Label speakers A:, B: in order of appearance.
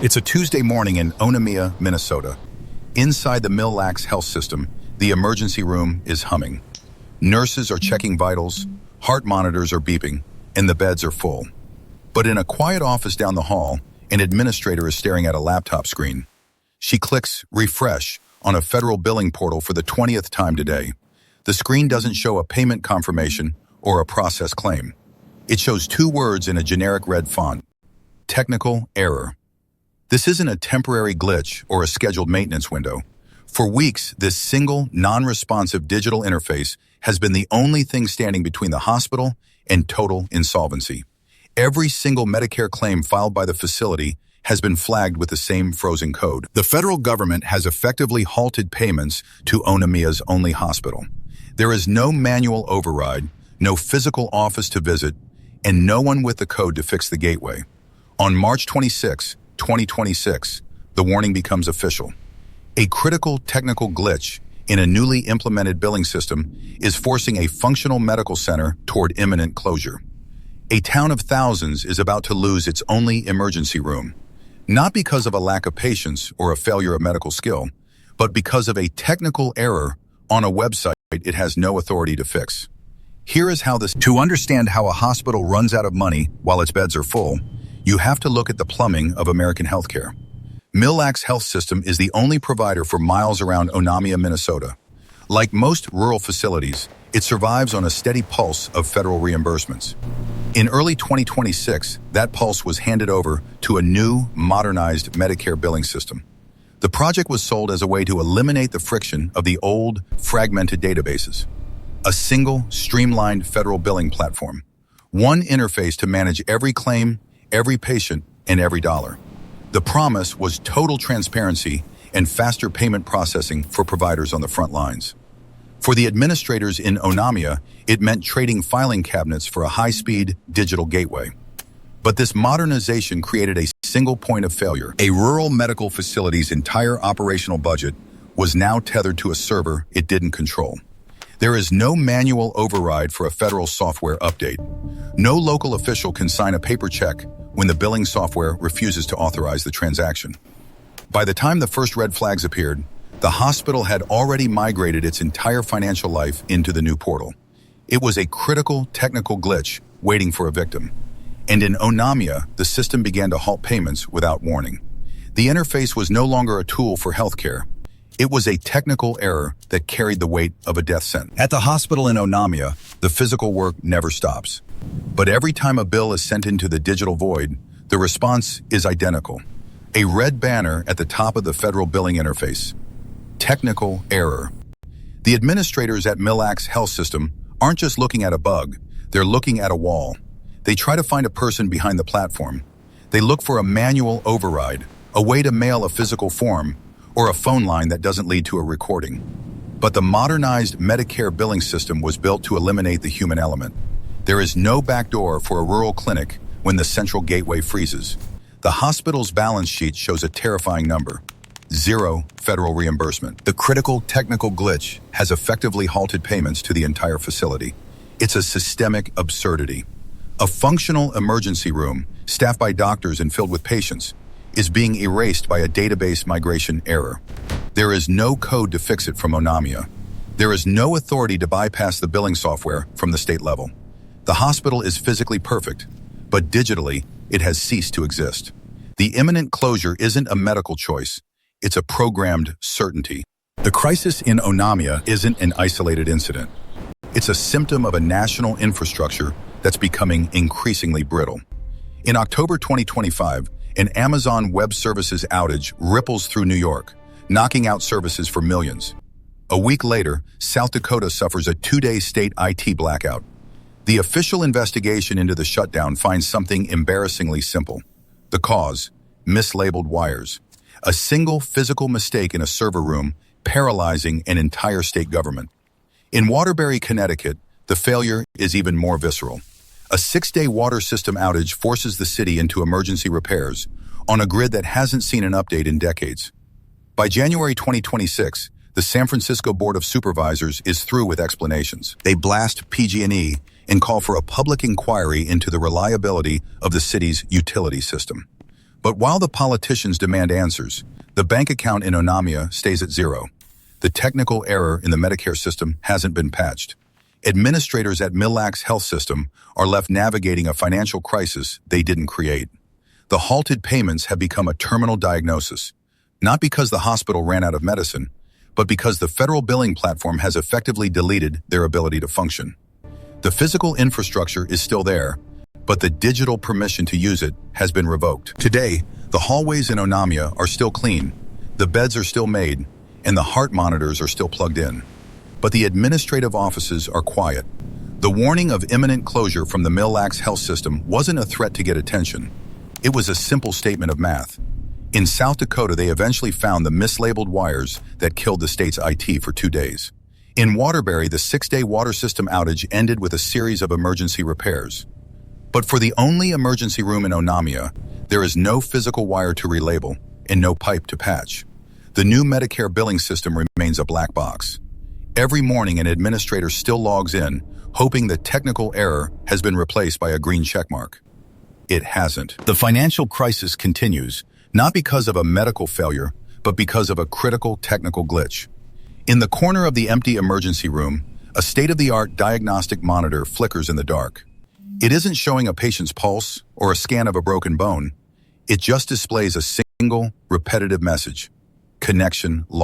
A: It's a Tuesday morning in Onamia, Minnesota. Inside the Mille Lacs Health System, the emergency room is humming. Nurses are checking vitals, heart monitors are beeping, and the beds are full. But in a quiet office down the hall, an administrator is staring at a laptop screen. She clicks refresh on a federal billing portal for the 20th time today. The screen doesn't show a payment confirmation or a process claim. It shows two words in a generic red font: technical error. This isn't a temporary glitch or a scheduled maintenance window. For weeks, this single, non-responsive digital interface has been the only thing standing between the hospital and total insolvency. Every single Medicare claim filed by the facility has been flagged with the same frozen code. The federal government has effectively halted payments to Onamia's only hospital. There is no manual override, no physical office to visit, and no one with the code to fix the gateway. On March 26, 2026, the warning becomes official. A critical technical glitch in a newly implemented billing system is forcing a functional medical center toward imminent closure. A town of thousands is about to lose its only emergency room, not because of a lack of patience or a failure of medical skill, but because of a technical error on a website it has no authority to fix. Here is how this. To understand how a hospital runs out of money while its beds are full, you have to look at the plumbing of American healthcare. Mille Lacs Health System is the only provider for miles around Onamia, Minnesota. Like most rural facilities, it survives on a steady pulse of federal reimbursements. In early 2026, that pulse was handed over to a new, modernized Medicare billing system. The project was sold as a way to eliminate the friction of the old, fragmented databases. A single, streamlined federal billing platform. One interface to manage every claim, every patient, and every dollar. The promise was total transparency and faster payment processing for providers on the front lines. For the administrators in Onamia, it meant trading filing cabinets for a high-speed digital gateway. But this modernization created a single point of failure. A rural medical facility's entire operational budget was now tethered to a server it didn't control. There is no manual override for a federal software update. No local official can sign a paper check when the billing software refuses to authorize the transaction. By the time the first red flags appeared, the hospital had already migrated its entire financial life into the new portal. It was a critical technical glitch waiting for a victim. And in Onamia, the system began to halt payments without warning. The interface was no longer a tool for healthcare. It was a technical error that carried the weight of a death sentence. At the hospital in Onamia, the physical work never stops. But every time a bill is sent into the digital void, the response is identical. A red banner at the top of the federal billing interface. Technical error. The administrators at Mille Lacs Health System aren't just looking at a bug, they're looking at a wall. They try to find a person behind the platform. They look for a manual override, a way to mail a physical form, or a phone line that doesn't lead to a recording. But the modernized Medicare billing system was built to eliminate the human element. There is no backdoor for a rural clinic when the central gateway freezes. The hospital's balance sheet shows a terrifying number: 0 federal reimbursement. The critical technical glitch has effectively halted payments to the entire facility. It's a systemic absurdity. A functional emergency room, staffed by doctors and filled with patients, is being erased by a database migration error. There is no code to fix it from Onamia. There is no authority to bypass the billing software from the state level. The hospital is physically perfect, but digitally, it has ceased to exist. The imminent closure isn't a medical choice, it's a programmed certainty. The crisis in Onamia isn't an isolated incident. It's a symptom of a national infrastructure that's becoming increasingly brittle. In October 2025, an Amazon Web Services outage ripples through New York, knocking out services for millions. A week later, South Dakota suffers a 2-day state IT blackout. The official investigation into the shutdown finds something embarrassingly simple. The cause: mislabeled wires. A single physical mistake in a server room paralyzing an entire state government. In Waterbury, Connecticut, the failure is even more visceral. A 6-day water system outage forces the city into emergency repairs on a grid that hasn't seen an update in decades. By January 2026, the San Francisco Board of Supervisors is through with explanations. They blast PG&E and call for a public inquiry into the reliability of the city's utility system. But while the politicians demand answers, the bank account in Onamia stays at zero. The technical error in the Medicare system hasn't been patched. Administrators at Millax Health System are left navigating a financial crisis they didn't create. The halted payments have become a terminal diagnosis, not because the hospital ran out of medicine, but because the federal billing platform has effectively deleted their ability to function. The physical infrastructure is still there, but the digital permission to use it has been revoked. Today, the hallways in Onamia are still clean, the beds are still made, and the heart monitors are still plugged in. But the administrative offices are quiet. The warning of imminent closure from the Millax Health System wasn't a threat to get attention. It was a simple statement of math. In South Dakota, they eventually found the mislabeled wires that killed the state's IT for 2 days. In Waterbury, the 6-day water system outage ended with a series of emergency repairs. But for the only emergency room in Onamia, there is no physical wire to relabel and no pipe to patch. The new Medicare billing system remains a black box. Every morning, an administrator still logs in, hoping the technical error has been replaced by a green checkmark. It hasn't. The financial crisis continues, not because of a medical failure, but because of a critical technical glitch. In the corner of the empty emergency room, a state-of-the-art diagnostic monitor flickers in the dark. It isn't showing a patient's pulse or a scan of a broken bone. It just displays a single, repetitive message: connection lost.